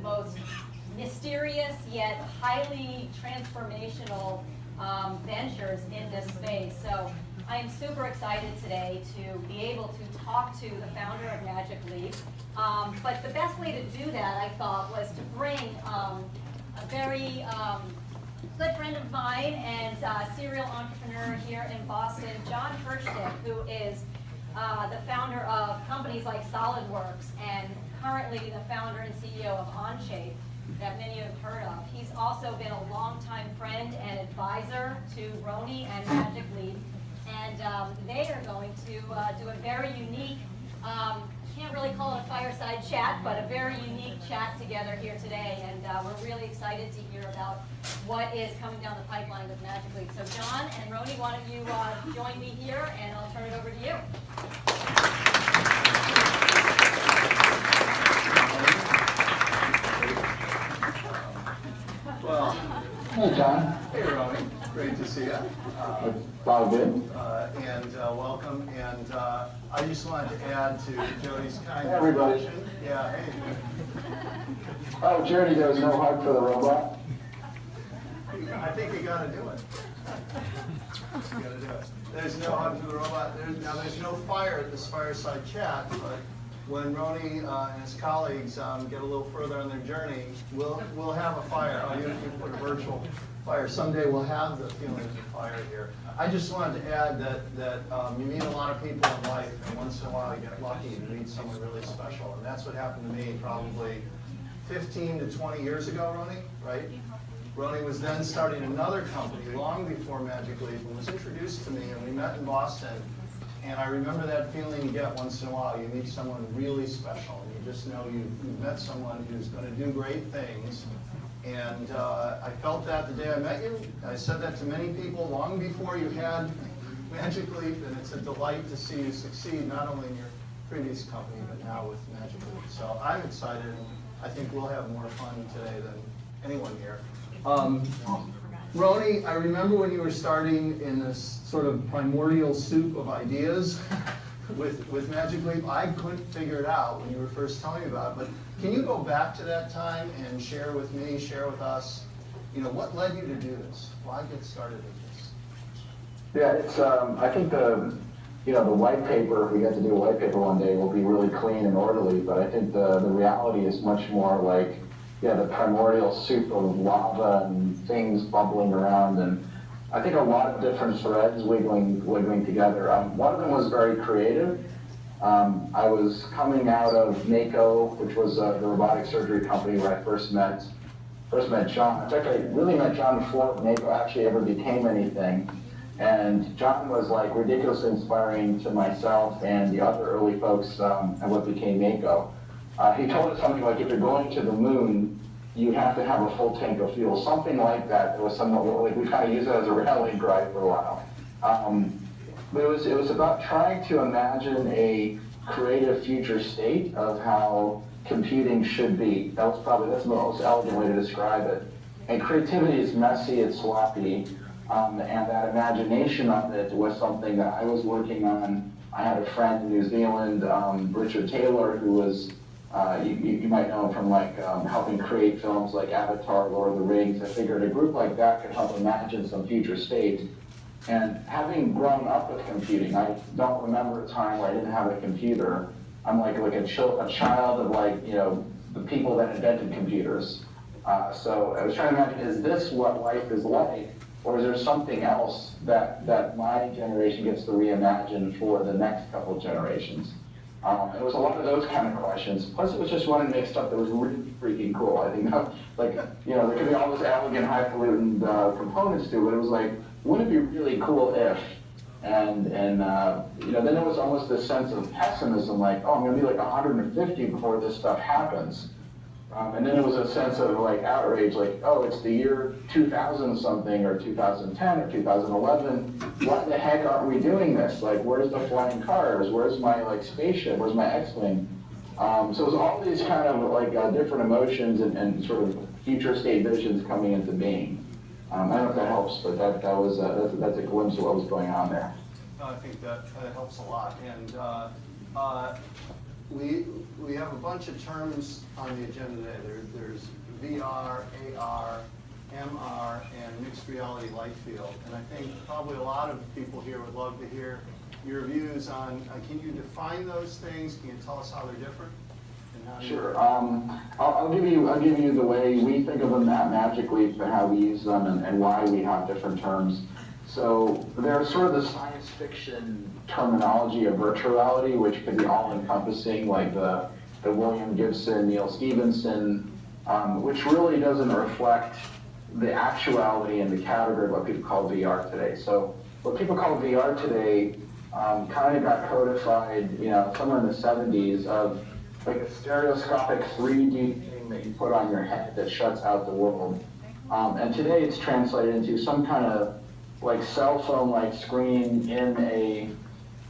most mysterious yet highly transformational ventures in this space. So I am super excited today to be able to talk to the founder of Magic Leap. But the best way to do that, I thought, was to bring a very good friend of mine and serial entrepreneur here in Boston, Jon Hirschtick, who is the founder of companies like SolidWorks and currently the founder and CEO of Onshape, that many have heard of. He's also been a longtime friend and advisor to Rony and Magic Leap, and they are going to do a very unique, can't really call it a fireside chat, but a very unique chat together here today, and we're really excited to hear about what is coming down the pipeline with Magic Leap. So Jon and Rony, why don't you join me here, and I'll turn it over to you. Well, hey, Jon. Hey, Rony. Great to see you. All good. And welcome. And I just wanted to add to Jody's kind Everybody. Yeah, hey. Oh, Jody, there was no hug for the robot? I think you got to do it. You got to do it. There's no hug for the robot. There's no fire at this fireside chat, but when Rony and his colleagues get a little further on their journey, we'll have a fire. Oh, you put a virtual fire. Someday we'll have the feelings of fire here. I just wanted to add that you meet a lot of people in life, and once in a while you get lucky and meet someone really special. And that's what happened to me probably 15 to 20 years ago, Rony, right? Rony was then starting another company long before Magic Leap and was introduced to me, and we met in Boston. And I remember that feeling you get once in a while. You meet someone really special, and you just know you've met someone who's going to do great things. And I felt that the day I met you. I said that to many people long before you had Magic Leap, and it's a delight to see you succeed, not only in your previous company, but now with Magic Leap. So I'm excited, and I think we'll have more fun today than anyone here. Rony, I remember when you were starting in this sort of primordial soup of ideas with Magic Leap. I couldn't figure it out when you were first telling me about it, but can you go back to that time and share with me, share with us, what led you to do this? Why get started with this? Yeah, it's, I think the white paper, if we get to do a white paper one day, will be really clean and orderly, but I think the reality is much more like, the primordial soup of lava and things bubbling around, and I think a lot of different threads wiggling together. One of them was very creative. I was coming out of Mako, which was the robotic surgery company where I first met Jon. In fact, I really met Jon before Mako actually ever became anything. And Jon was like ridiculously inspiring to myself and the other early folks at what became Mako. He told us something like, if you're going to the moon, you have to have a full tank of fuel, something like that. It was somewhat like we kind of used it as a rallying cry for a while. But it was about trying to imagine a creative future state of how computing should be. That's the most elegant way to describe it. And creativity is messy, it's sloppy, and that imagination of it was something that I was working on. I had a friend in New Zealand, Richard Taylor, who was you might know him from helping create films like Avatar, Lord of the Rings. I figured a group like that could help imagine some future state. And having grown up with computing, I don't remember a time where I didn't have a computer. I'm like a child of the people that invented computers. So I was trying to imagine, is this what life is like? Or is there something else that my generation gets to reimagine for the next couple of generations? It was a lot of those kind of questions. Plus, it was just wanting to make stuff that was really freaking cool. I think, there could be all those elegant, highfalutin components to it. It was like, wouldn't it be really cool if? And then there was almost this sense of pessimism, like, oh, I'm going to be like 150 before this stuff happens. And then there was a sense of outrage, like, oh, it's the year 2000 something, or 2010, or 2011. What the heck are we doing this? Like, where's the flying cars? Where's my spaceship? Where's my X-Wing? So it was all these kind of different emotions and sort of future state visions coming into being. I don't know if that helps, but that's a glimpse of what was going on there. I think that helps a lot. And we have a bunch of terms on the agenda today. There's VR, AR, MR, and mixed reality light field. And I think probably a lot of people here would love to hear your views on, can you define those things? Can you tell us how they're different? And how Sure. I'll give you the way we think of them magically for how we use them and why we have different terms. So there's sort of the science fiction terminology of virtual reality, which can be all-encompassing, like the William Gibson, Neil Stephenson, which really doesn't reflect the actuality and the category of what people call VR today. So what people call VR today kind of got codified, somewhere in the 70s of like a stereoscopic 3D thing that you put on your head that shuts out the world. And today it's translated into some kind of like cell phone-like screen in a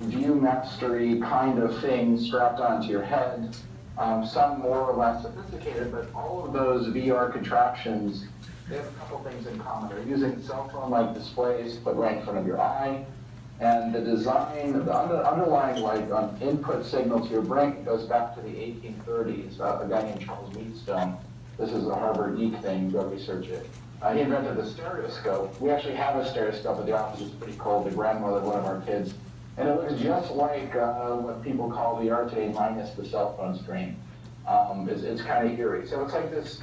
ViewMastery kind of thing strapped onto your head. Some more or less sophisticated, but all of those VR contraptions, they have a couple things in common. They're using cell phone-like displays put right in front of your eye. And the design, the underlying input signal to your brain goes back to the 1830s. A guy named Charles Wheatstone. This is a HAR VRD thing, go research it. He invented the stereoscope. We actually have a stereoscope at the office. It's pretty cool. The grandmother of one of our kids. And it looks just like what people call VR today minus the cell phone screen. It's kind of eerie. So it's like this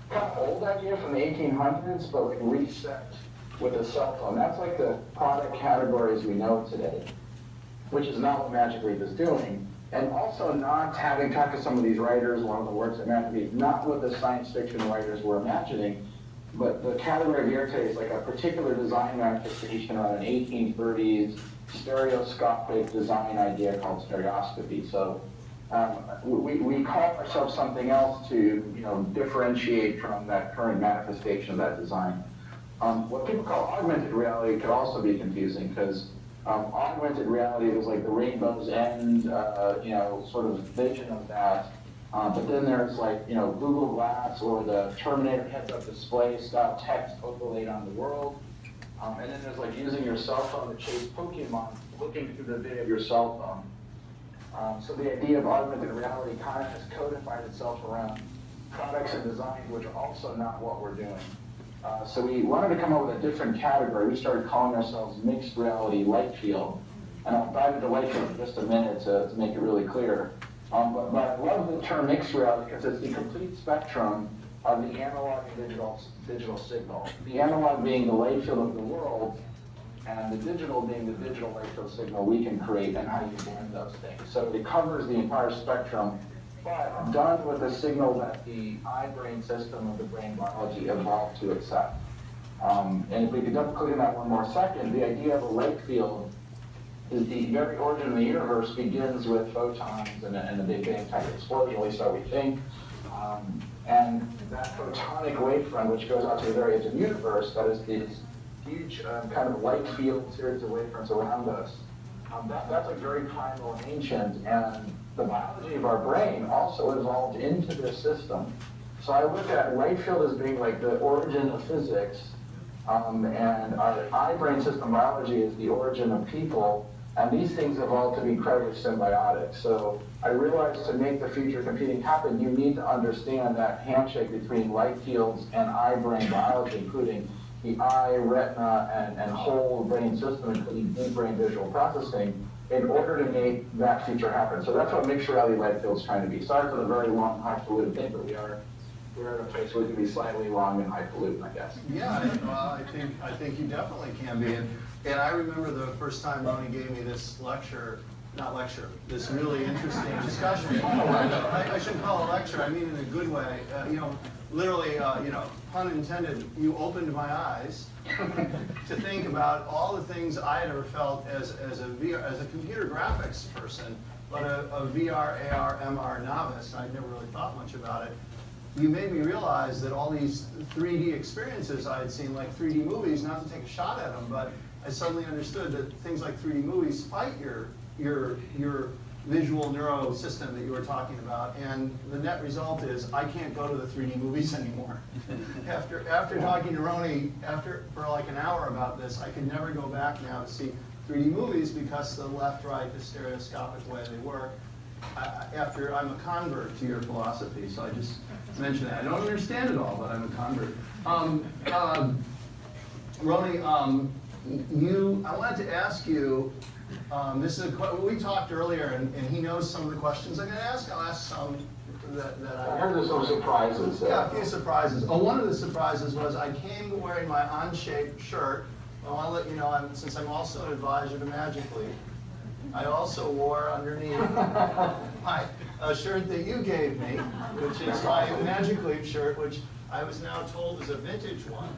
kind of old idea from the 1800s, but like reset with a cell phone. That's like the product categories we know today, which is not what Magic Leap is doing. And also not having talked to some of these writers, one of the works at Magic Leap, not what the science fiction writers were imagining, but the category of VR today is like a particular design manifestation around an 1830s stereoscopic design idea called stereoscopy. So we call ourselves something else to differentiate from that current manifestation of that design. What people call augmented reality could also be confusing because augmented reality is like the rainbow's end, sort of vision of that. But then there's like, Google Glass or the Terminator heads-up display style text overlaid on the world. And then there's like using your cell phone to chase Pokemon, looking through the video of your cell phone. So the idea of augmented reality kind of has codified itself around products and designs, which are also not what we're doing. So we wanted to come up with a different category. We started calling ourselves mixed reality light field. And I'll dive into light field in just a minute to make it really clear. But I love the term mixed reality because it's the complete spectrum of the analog and digital signal. The analog being the light field of the world, and the digital being the digital light field signal we can create and how you blend those things. So it covers the entire spectrum, but done with a signal that the eye-brain system of the brain biology evolved to accept. And if we could double-click on that one more second, the idea of a light field is the very origin of the universe begins with photons and a Big Bang type explosion, at least so we think. And that photonic wavefront, which goes out to the very edge of the universe, that is these huge kind of light field series of wavefronts around us. That's like very primal and ancient, and the biology of our brain also evolved into this system. So I look at light field as being like the origin of physics, and our eye-brain system biology is the origin of people, and these things evolved to be incredibly symbiotic. So I realized to make the future computing happen, you need to understand that handshake between light fields and eye-brain biology, including the eye, retina, and whole brain system, including deep brain visual processing, in order to make that future happen. So that's what mixed reality light field is trying to be. Sorry for the very long, highfalutin thing, but we're in a place where we can be slightly long and highfalutin, I guess. Yeah, well, I think you definitely can be. And I remember the first time Rony gave me this this really interesting discussion. I shouldn't call it a lecture, I mean in a good way. Literally, pun intended, you opened my eyes to think about all the things I had ever felt as a computer graphics person, but a VR, AR, MR novice. I'd never really thought much about it. You made me realize that all these 3D experiences I had seen, like 3D movies, not to take a shot at them, but I suddenly understood that things like 3D movies fight your visual neuro system that you were talking about, and the net result is I can't go to the 3D movies anymore. After talking to Rony for like an hour about this, I can never go back now to see 3D movies because the left-right, the stereoscopic way they work. after I'm a convert to your philosophy, so I just mentioned that. I don't understand it all, but I'm a convert. Rony, I wanted to ask you, this is we talked earlier, and he knows some of the questions I'm going to ask. I'll ask some that I heard there's some surprises. Yeah, a few surprises. Oh, one of the surprises was I came wearing my On-Shape shirt. I want to let you know, since I'm also an advisor to Magic Leap, I also wore underneath a shirt that you gave me, which is my Magic Leap shirt, which I was now told is a vintage one.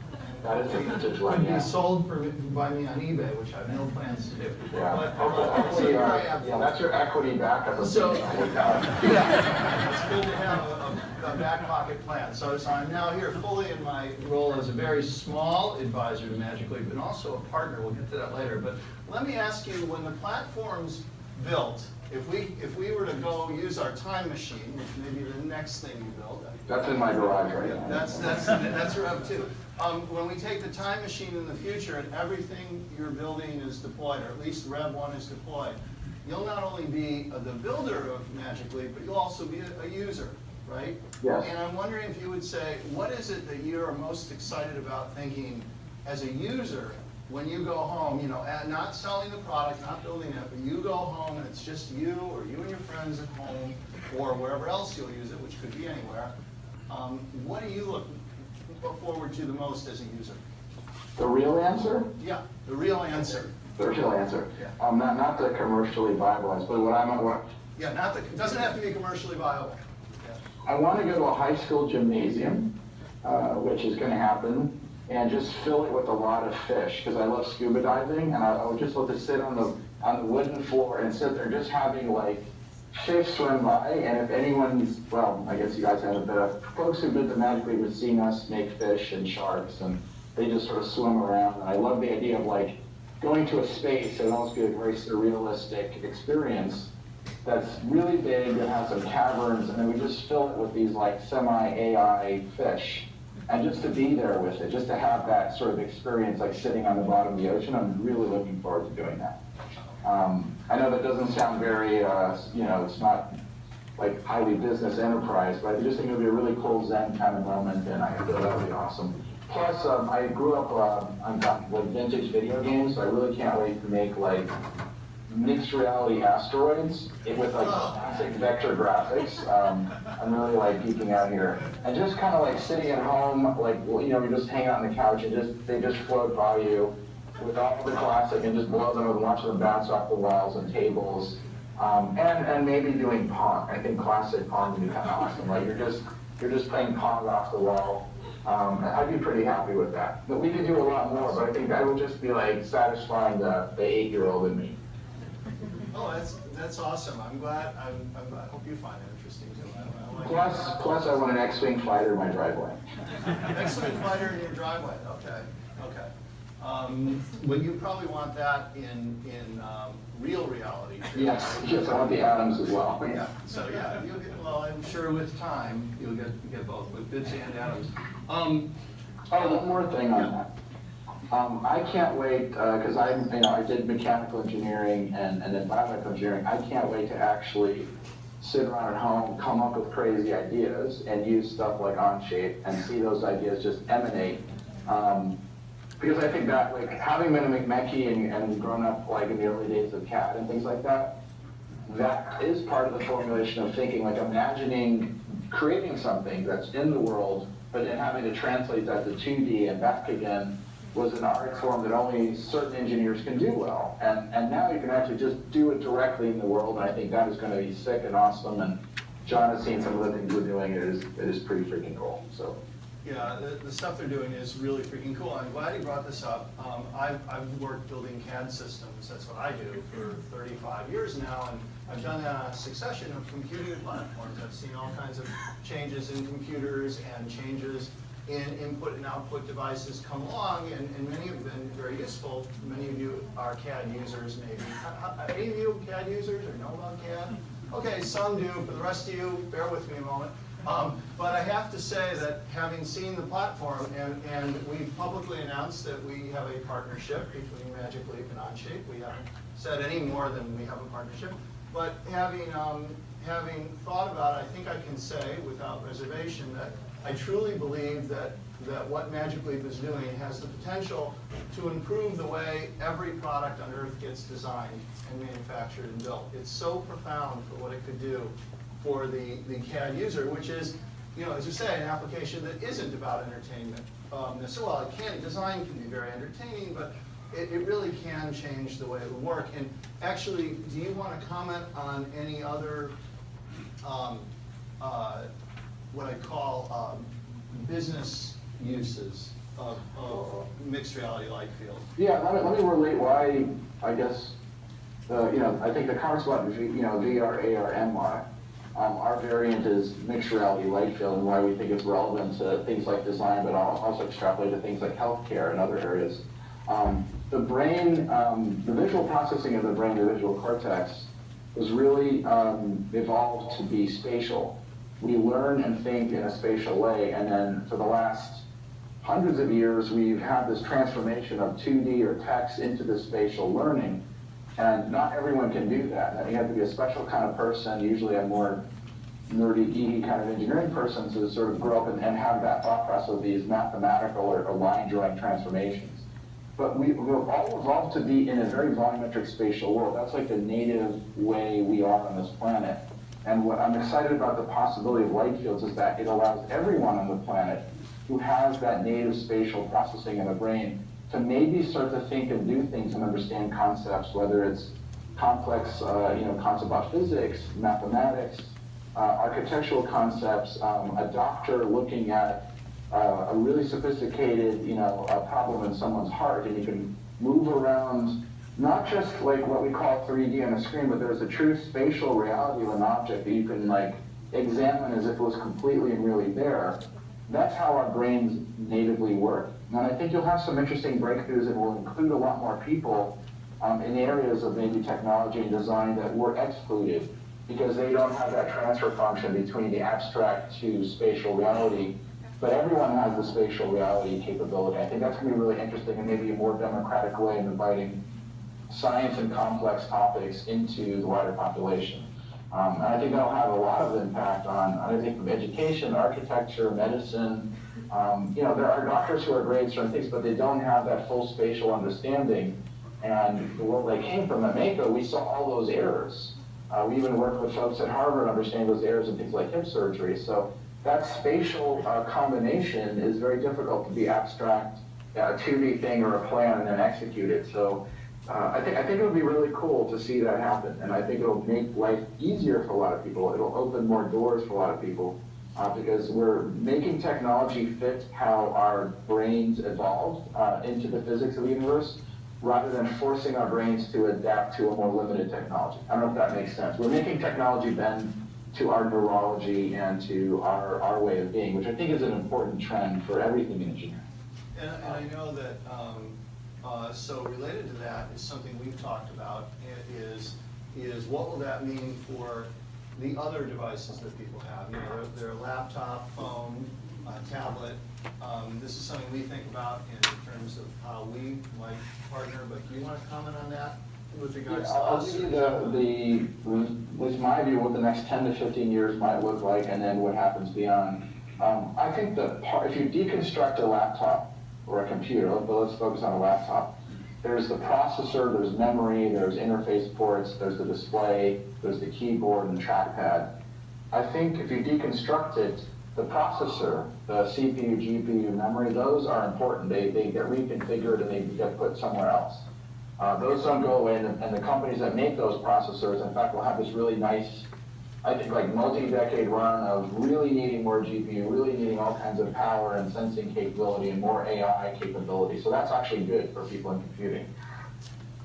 That is a vintage one, yeah. Could be sold by me on eBay, which I have no plans to do. Yeah, But, see, yeah, that's your equity backup. So, yeah, it's good to have a back pocket plan. So I'm now here fully in my role as a very small advisor to Magic Leap, and also a partner. We'll get to that later. But let me ask you, when the platform's built, if we were to go use our time machine, which may be the next thing you build. That's in my garage right now. That's Rev 2. When we take the time machine in the future and everything you're building is deployed, or at least Rev 1 is deployed, you'll not only be the builder of Magic Leap, but you'll also be a user, right? Yes. And I'm wondering if you would say, what is it that you are most excited about thinking as a user when you go home, not selling the product, not building it, but you go home and it's just you or you and your friends at home or wherever else you'll use it, which could be anywhere. What do you look forward to the most as a user? The real answer? Yeah, the real answer. The real answer. Yeah. Not the commercially viable answer, but Yeah, it doesn't have to be commercially viable. Yeah. I want to go to a high school gymnasium, which is going to happen, and just fill it with a lot of fish, because I love scuba diving, and I would just love to sit on the wooden floor and sit there just having like fish swim by, and if anyone's, well, I guess you guys haven't, but folks who've been to Magic Leap have seen us make fish and sharks, and they just sort of swim around, and I love the idea of like going to a space. It would almost be a very surrealistic experience that's really big, that has some caverns, and then we just fill it with these like semi-AI fish. And just to be there with it, just to have that sort of experience like sitting on the bottom of the ocean, I'm really looking forward to doing that. I know that doesn't sound very, it's not like highly business enterprise, but I just think it would be a really cool Zen kind of moment, and I feel that would be awesome. Plus, I grew up on like vintage video games, so I really can't wait to make like mixed reality asteroids with like classic vector graphics. I'm really like geeking out here, and just kind of like sitting at home, like you just hang out on the couch and they just float by you with all the classic and just blow them up and watch them bounce off the walls and tables, and maybe doing Pong. I think classic Pong would be kind of awesome. Like you're just playing Pong off the wall. I'd be pretty happy with that. But we could do a lot more. But I think that would just be like satisfying the 8-year-old in me. Oh, that's awesome. I'm glad. I hope you find it interesting too. I like Plus, I want an X-Wing fighter in my driveway. X-Wing fighter in your driveway. Okay. Well, you probably want that in real reality too. Yes, I want the atoms as well. Yeah. So yeah, you'll get. Well, I'm sure with time you'll get both with bits and atoms. One more thing on that. I can't wait, because I did mechanical engineering and then biomedical engineering. I can't wait to actually sit around at home, come up with crazy ideas, and use stuff like Onshape and see those ideas just emanate. Because I think that, like, having been a McMechie and grown up like in the early days of CAD and things like that, that is part of the formulation of thinking, like imagining creating something that's in the world, but then having to translate that to 2D and back again was an art form that only certain engineers can do well. And now you can actually just do it directly in the world, and I think that is going to be sick and awesome. And Jon has seen some of the things we're doing. It is pretty freaking cool. So. Yeah, the stuff they're doing is really freaking cool. I'm glad you brought this up. I've worked building CAD systems. That's what I do for 35 years now, and I've done a succession of computing platforms. I've seen all kinds of changes in computers and changes in input and output devices come along, and many have been very useful. Many of you are CAD users, maybe. Any of you CAD users or know about CAD? Okay, some do. For the rest of you, bear with me a moment. But I have to say that having seen the platform, and we've publicly announced that we have a partnership between Magic Leap and Onshape. We haven't said any more than we have a partnership. But having having thought about it, I think I can say without reservation that I truly believe that what Magic Leap is doing has the potential to improve the way every product on Earth gets designed and manufactured and built. It's so profound for what it could do for the CAD user, which is, you know, as you say, an application that isn't about entertainment. So while design can be very entertaining, but it really can change the way it would work. And actually, do you want to comment on any other, what I call business uses of mixed reality light field? Yeah, let me relate why, I guess, I think the comments about, VR, AR, MR, our variant is mixed reality light field, and why we think it's relevant to things like design, but also extrapolate to things like healthcare and other areas. The brain, the visual processing of the brain, the visual cortex, was really evolved to be spatial. We learn and think in a spatial way, and then for the last hundreds of years, we've had this transformation of 2D or text into this spatial learning, and not everyone can do that. You have to be a special kind of person, usually a more nerdy, geeky kind of engineering person, to sort of grow up and have that thought process of these mathematical or line drawing transformations. But we've all evolved to be in a very volumetric spatial world. That's like the native way we are on this planet. And what I'm excited about the possibility of light fields is that it allows everyone on the planet who has that native spatial processing in the brain to maybe start to think and do things and understand concepts, whether it's complex, concepts about physics, mathematics, architectural concepts, a doctor looking at a really sophisticated, a problem in someone's heart, and you can move around, not just like what we call 3D on a screen, but there's a true spatial reality of an object that you can like examine as if it was completely and really there. That's how our brains natively work. And I think you'll have some interesting breakthroughs that will include a lot more people in areas of maybe technology and design that were excluded because they don't have that transfer function between the abstract to spatial reality. But everyone has the spatial reality capability. I think that's going to be really interesting and maybe a more democratic way of inviting science and complex topics into the wider population. And I think that'll have a lot of impact on, I think, from education, architecture, medicine. There are doctors who are great at certain things, but they don't have that full spatial understanding. And the world they came from at Mako, we saw all those errors. We even worked with folks at Harvard to understand those errors in things like hip surgery. So that spatial combination is very difficult to be abstract, a 2D thing or a plan and then execute it. So I think it would be really cool to see that happen, and I think it'll make life easier for a lot of people. It'll open more doors for a lot of people because we're making technology fit how our brains evolved into the physics of the universe, rather than forcing our brains to adapt to a more limited technology. I don't know if that makes sense. We're making technology bend to our neurology and to our way of being, which I think is an important trend for everything in engineering. And I know that, so related to that is something we've talked about, is what will that mean for the other devices that people have? Their laptop, phone, tablet. This is something we think about in terms of how we might partner, but do you want to comment on that with regards to I'll us? give you with my view, what the next 10 to 15 years might look like, and then what happens beyond. I think if you deconstruct a laptop or a computer, but let's focus on a laptop, there's the processor, there's memory, there's interface ports, there's the display, there's the keyboard and trackpad. I think if you deconstruct it, the processor, the CPU, GPU, memory, those are important. They get reconfigured and they get put somewhere else. Those don't go away, and the companies that make those processors, in fact, will have this really nice, I think, like multi-decade run of really needing more GPU, really needing all kinds of power and sensing capability and more AI capability. So that's actually good for people in computing.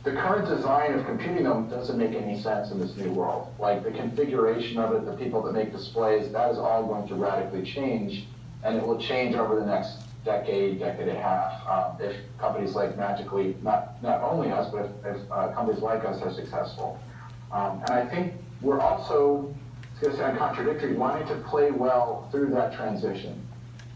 The current design of computing them doesn't make any sense in this new world. Like the configuration of it, the people that make displays, that is all going to radically change, and it will change over the next decade and a half, if companies like Magic Leap, not only us, but if companies like us are successful. And I think we're also, it's going to sound contradictory, wanting to play well through that transition.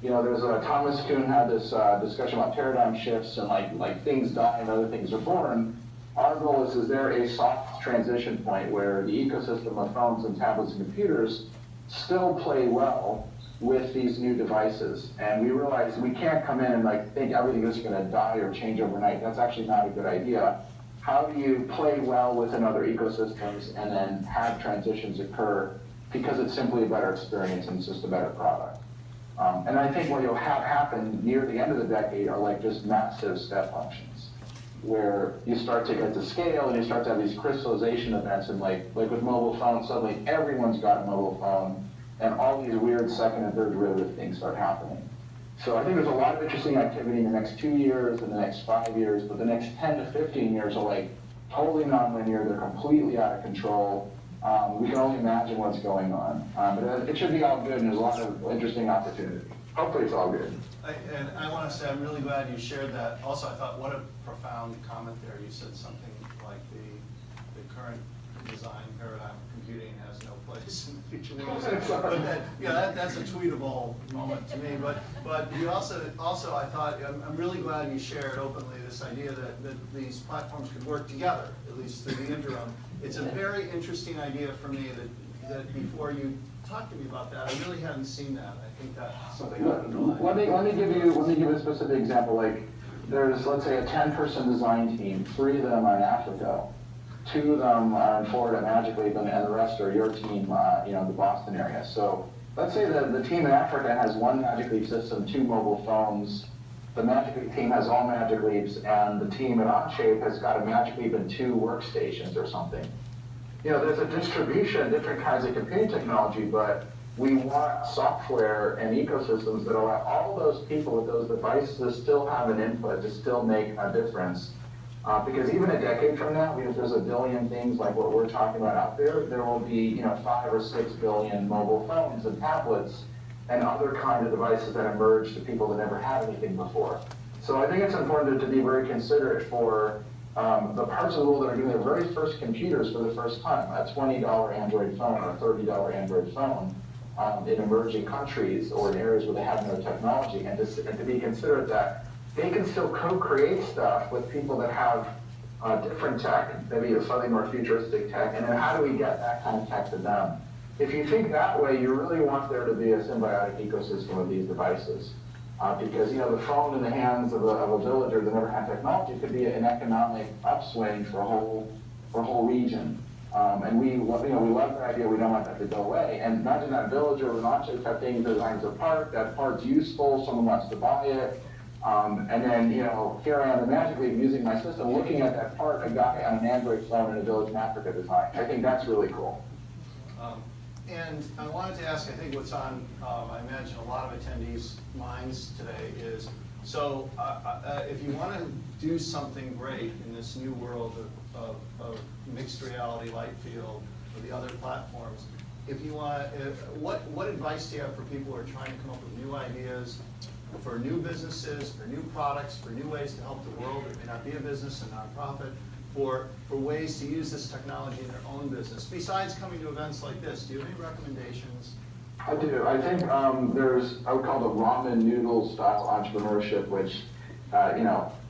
There's Thomas Kuhn had this discussion about paradigm shifts and like things die and other things are born. our goal is there a soft transition point where the ecosystem of phones and tablets and computers still play well with these new devices? And we realize we can't come in and like think everything is going to die or change overnight. That's actually not a good idea. How do you play well within other ecosystems and then have transitions occur because it's simply a better experience and it's just a better product? And I think what you'll have happen near the end of the decade are like just massive step functions, where you start to get to scale and you start to have these crystallization events, and like with mobile phones, suddenly everyone's got a mobile phone, and all these weird second and third derivative things start happening. So I think there's a lot of interesting activity in the next 2 years, in the next 5 years, but the next 10 to 15 years are like totally nonlinear. They're completely out of control. We can only imagine what's going on. But it should be all good, and there's a lot of interesting opportunity. Hopefully it's all good. And I want to say, I'm really glad you shared that. Also, I thought, what a profound comment there. You said something like the current design paradigm of computing has no place in the future world. But that, yeah, that's a tweetable moment to me. But you also I thought, I'm really glad you shared openly this idea that these platforms could work together, at least through the interim. It's a very interesting idea for me that before you talked to me about that, I really hadn't seen that. I think that's something I don't know. Let me give you a specific example. Like there's, let's say, a 10-person design team. 3 of them are in Africa. 2 of them are in Florida, Magic Leap, and the rest are your team, the Boston area. So let's say that the team in Africa has 1 Magic Leap system, 2 mobile phones. The Magic Leap team has all Magic Leaps, and the team at Onshape has got a Magic Leap and 2 workstations or something. There's a distribution, different kinds of computing technology, but we want software and ecosystems that allow all those people with those devices to still have an input, to still make a difference. Because even a decade from now, if there's a billion things like what we're talking about out there, there will be 5 or 6 billion mobile phones and tablets and other kind of devices that emerge to people that never had anything before. So I think it's important to be very considerate for the parts of the world that are doing their very first computers for the first time, a $20 Android phone or a $30 Android phone in emerging countries or in areas where they have no technology, and to be considerate that they can still co-create stuff with people that have different tech, maybe a slightly more futuristic tech, and then how do we get that kind of tech to them? If you think that way, you really want there to be a symbiotic ecosystem of these devices. Because the phone in the hands of a villager that never had technology could be an economic upswing for a whole region. And we love that idea. We don't want that to go away. And imagine that villager with Onshape have things designed as a park. That park's useful. Someone wants to buy it. And then here I am in Magic Leap using my system, looking at that park, a guy on an Android phone in a village in Africa design. I think that's really cool. And I wanted to ask, I think what's on, I imagine a lot of attendees' minds today is, so if you want to do something great in this new world of mixed reality, light field, or the other platforms, if you want, what advice do you have for people who are trying to come up with new ideas, for new businesses, for new products, for new ways to help the world? It may not be a business, a nonprofit. For ways to use this technology in their own business, besides coming to events like this. Do you have any recommendations? I do. I think there's, I would call it ramen noodle style entrepreneurship, which,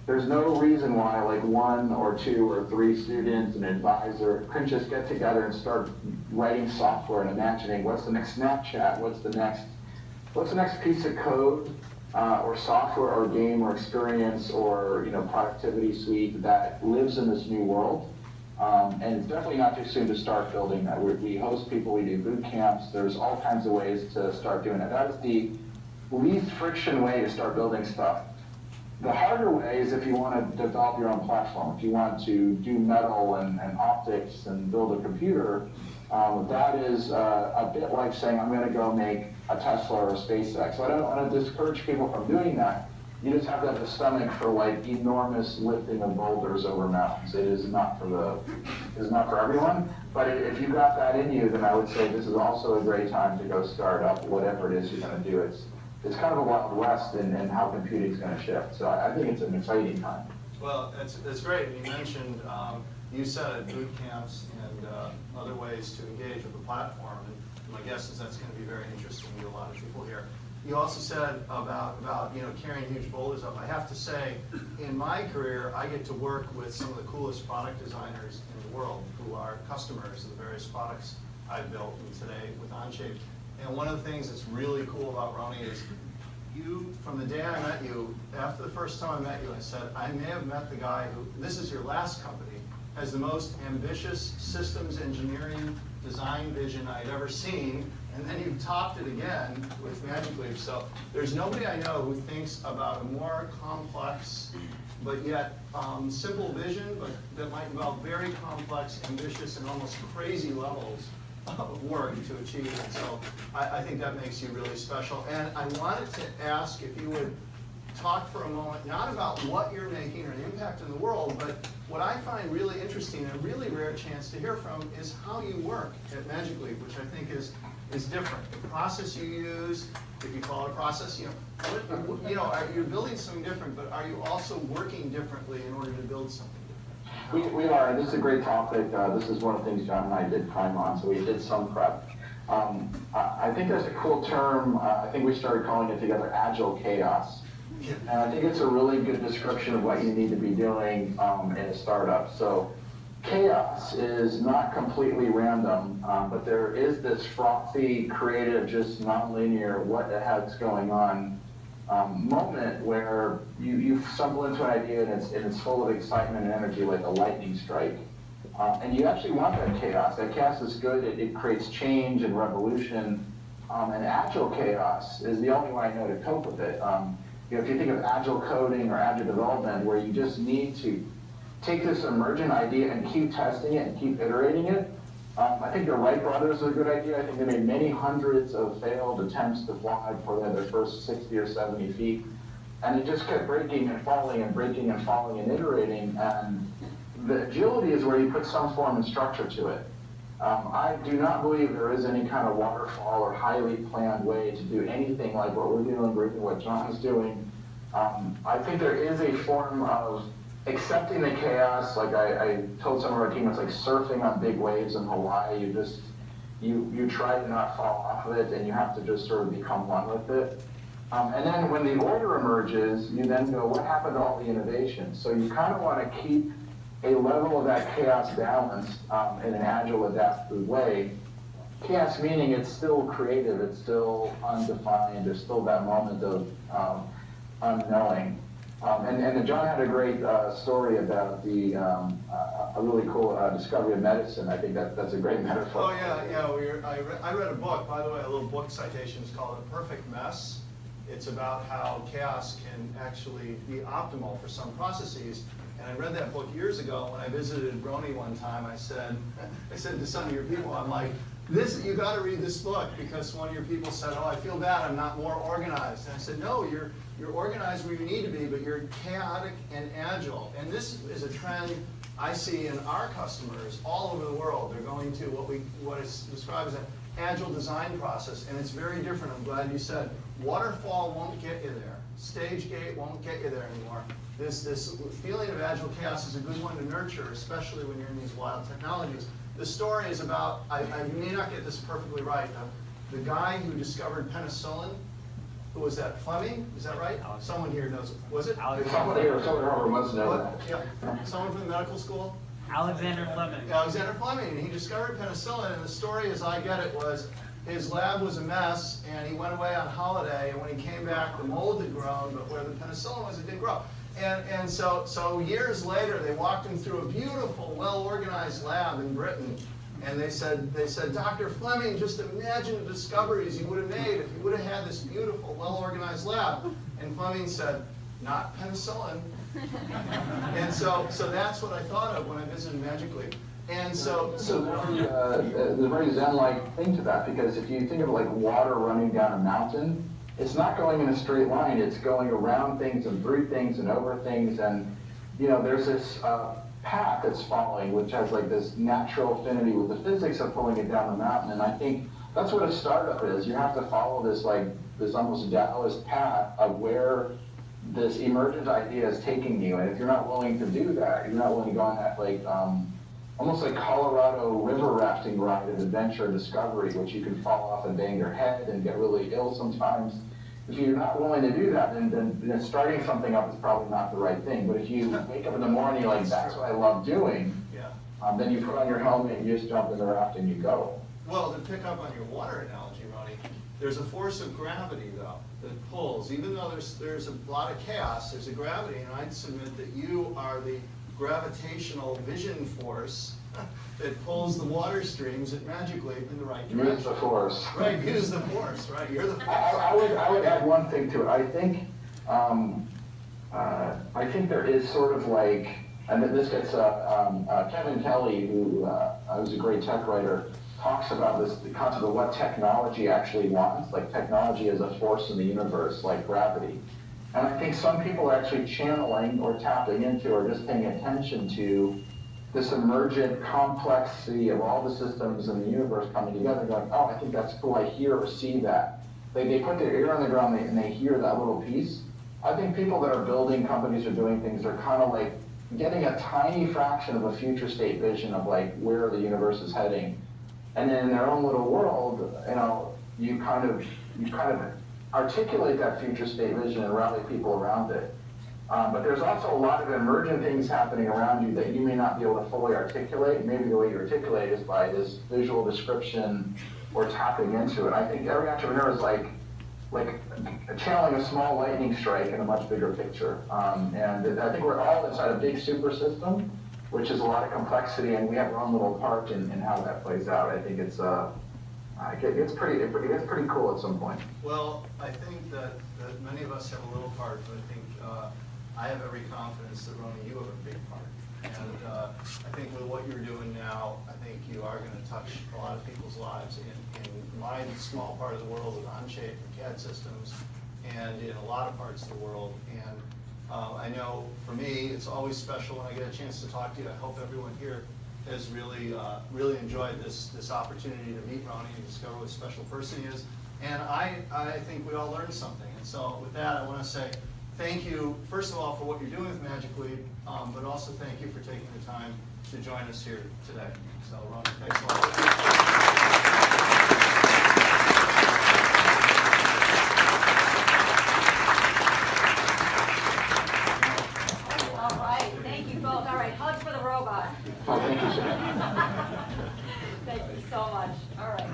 there's no reason why like 1 or 2 or 3 students, an advisor, couldn't just get together and start writing software and imagining what's the next Snapchat, what's the next piece of code or software or game or experience or productivity suite that lives in this new world. And it's definitely not too soon to start building that. We host people, we do boot camps, there's all kinds of ways to start doing it. That is the least friction way to start building stuff. The harder way is if you want to develop your own platform. If you want to do metal and optics and build a computer, that is a bit like saying I'm going to go make a Tesla or a SpaceX. So I don't want to discourage people from doing that. You just have to have the stomach for like enormous lifting of boulders over mountains. It is not for everyone. But if you got that in you, then I would say this is also a great time to go start up whatever it is you're going to do. It's kind of a Wild West in how computing is going to shift. So I think it's an exciting time. Well, that's great. You mentioned, you said boot camps and other ways to engage with the platform. And my guess is that's going to be very interesting to a lot of people here. you also said about carrying huge boulders up. I have to say, in my career, I get to work with some of the coolest product designers in the world who are customers of the various products I've built, and today with Onshape. And one of the things that's really cool about Rony is you, from the day I met you, after the first time I met you, I said, I may have met the guy who, this is your last company, has the most ambitious systems engineering design vision I'd ever seen, and then you topped it again with Magic Leap. So there's nobody I know who thinks about a more complex but yet simple vision, but that might involve very complex, ambitious, and almost crazy levels of work to achieve it. So I think that makes you really special. And I wanted to ask if you would talk for a moment, not about what you're making or the impact in the world, but what I find really interesting and a really rare chance to hear from is how you work at Magic Leap, which I think is different. The process you use, if you call it a process, you're building something different, but are you also working differently in order to build something different? We are, and this is a great topic. This is one of the things Jon and I did prime on, so we did some prep. I think there's a cool term, I think we started calling it together agile chaos. And I think it's a really good description of what you need to be doing in a startup. So chaos is not completely random, but there is this frothy, creative, just nonlinear, what the heck's going on moment where you stumble into an idea and it's full of excitement and energy like a lightning strike. And you actually want that chaos. That chaos is good. It creates change and revolution. And agile chaos is the only way I know to cope with it. If you think of agile coding or agile development, where you just need to take this emergent idea and keep testing it and keep iterating it. I think the Wright brothers are a good idea. I think they made many hundreds of failed attempts to fly before they had their first 60 or 70 feet. And it just kept breaking and falling and breaking and falling and iterating. And the agility is where you put some form and structure to it. I do not believe there is any kind of waterfall or highly planned way to do anything like what we're doing or even what Jon is doing. I think there is a form of accepting the chaos. Like I told some of our team, it's like surfing on big waves in Hawaii. You try to not fall off of it, and you have to just sort of become one with it. And then when the order emerges, you then go, what happened to all the innovation? So you kind of want to keep a level of that chaos balanced in an agile, adaptive way. Chaos meaning it's still creative, it's still undefined, there's still that moment of unknowing. And Jon had a great story about a really cool discovery of medicine. I think that's a great metaphor. Oh yeah. I read a book, by the way, a little book citation. It's called A Perfect Mess. It's about how chaos can actually be optimal for some processes. And I read that book years ago when I visited Rony one time. I said to some of your people, I'm like, you got to read this book, because one of your people said, oh, I feel bad, I'm not more organized. And I said, no, you're organized where you need to be, but you're chaotic and agile. And this is a trend I see in our customers all over the world. They're going to what is described as an agile design process, and it's very different. I'm glad you said waterfall won't get you there. Stage gate won't get you there anymore. This feeling of agile chaos is a good one to nurture, especially when you're in these wild technologies. The story is about, I may not get this perfectly right, the guy who discovered penicillin. Who was that? Fleming? Is that right? Someone here knows. Was it? Someone here must know that. Yeah. Someone from the medical school? Alexander Fleming. Alexander Fleming. And he discovered penicillin, and the story, as I get it, was his lab was a mess, and he went away on holiday, and when he came back, the mold had grown, but where the penicillin was, it didn't grow. And so years later, they walked him through a beautiful, well-organized lab in Britain, and they said, Dr. Fleming, just imagine the discoveries you would have made if you would have had this beautiful, well-organized lab. And Fleming said, not penicillin. And so that's what I thought of when I visited Magic Leap. And there's a very Zen-like thing to that, because if you think of like water running down a mountain, it's not going in a straight line, it's going around things and through things and over things, and there's this path it's following, which has like this natural affinity with the physics of pulling it down the mountain. And I think that's what a startup is. You have to follow this almost Taoist path of where this emergent idea is taking you. And if you're not willing to do that, you're not willing to go on that almost like Colorado river rafting ride of adventure and discovery, which you can fall off and bang your head and get really ill sometimes. If you're not willing to do that, then starting something up is probably not the right thing. But if you wake up in the morning, you're like, that's what I love doing, then you put on your helmet, you just jump in the raft and you go. Well, to pick up on your water analogy, Rony, there's a force of gravity, though, that pulls. Even though there's a lot of chaos, there's a gravity, and I'd submit that you are the gravitational vision force that pulls the water streams magically in the right direction. Use the force. Right, use the force, right? You're the force. I would add one thing to it. I think there is sort of like, and this gets, Kevin Kelly, who was a great tech writer, talks about this, the concept of what technology actually wants, like technology as a force in the universe, like gravity. And I think some people are actually channeling or tapping into or just paying attention to this emergent complexity of all the systems in the universe coming together, going, oh, I think that's cool, I hear or see that. They put their ear on the ground and they hear that little piece. I think people that are building companies or doing things are kind of like getting a tiny fraction of a future state vision of like where the universe is heading. And then in their own little world, you kind of articulate that future state vision and rally people around it. But there's also a lot of emergent things happening around you that you may not be able to fully articulate. Maybe the way you articulate is by this visual description or tapping into it. I think every entrepreneur is like channeling a small lightning strike in a much bigger picture. And I think we're all inside a big super system, which is a lot of complexity, and we have our own little part in how that plays out. I think it's pretty cool at some point. Well, I think that many of us have a little part, but I think I have every confidence that, Rony, you have a big part. And I think with what you're doing now, I think you are going to touch a lot of people's lives in my small part of the world with Onshape and CAD systems, and in a lot of parts of the world. And I know for me, it's always special when I get a chance to talk to you. I hope everyone here has really enjoyed this opportunity to meet Rony and discover what a special person he is. And I think we all learned something. And so with that, I want to say thank you, first of all, for what you're doing with Magic Leap, but also thank you for taking the time to join us here today. So Rony, thanks a lot. All right, thank you both. All right, hugs for the robot. Oh, thank you, Sam. Thank you so much. All right.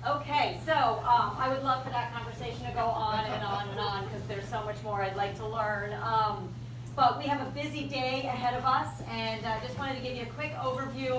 Okay, so I would love for that conversation to go on and on and on because there's so much more I'd like to learn. But we have a busy day ahead of us, and I just wanted to give you a quick overview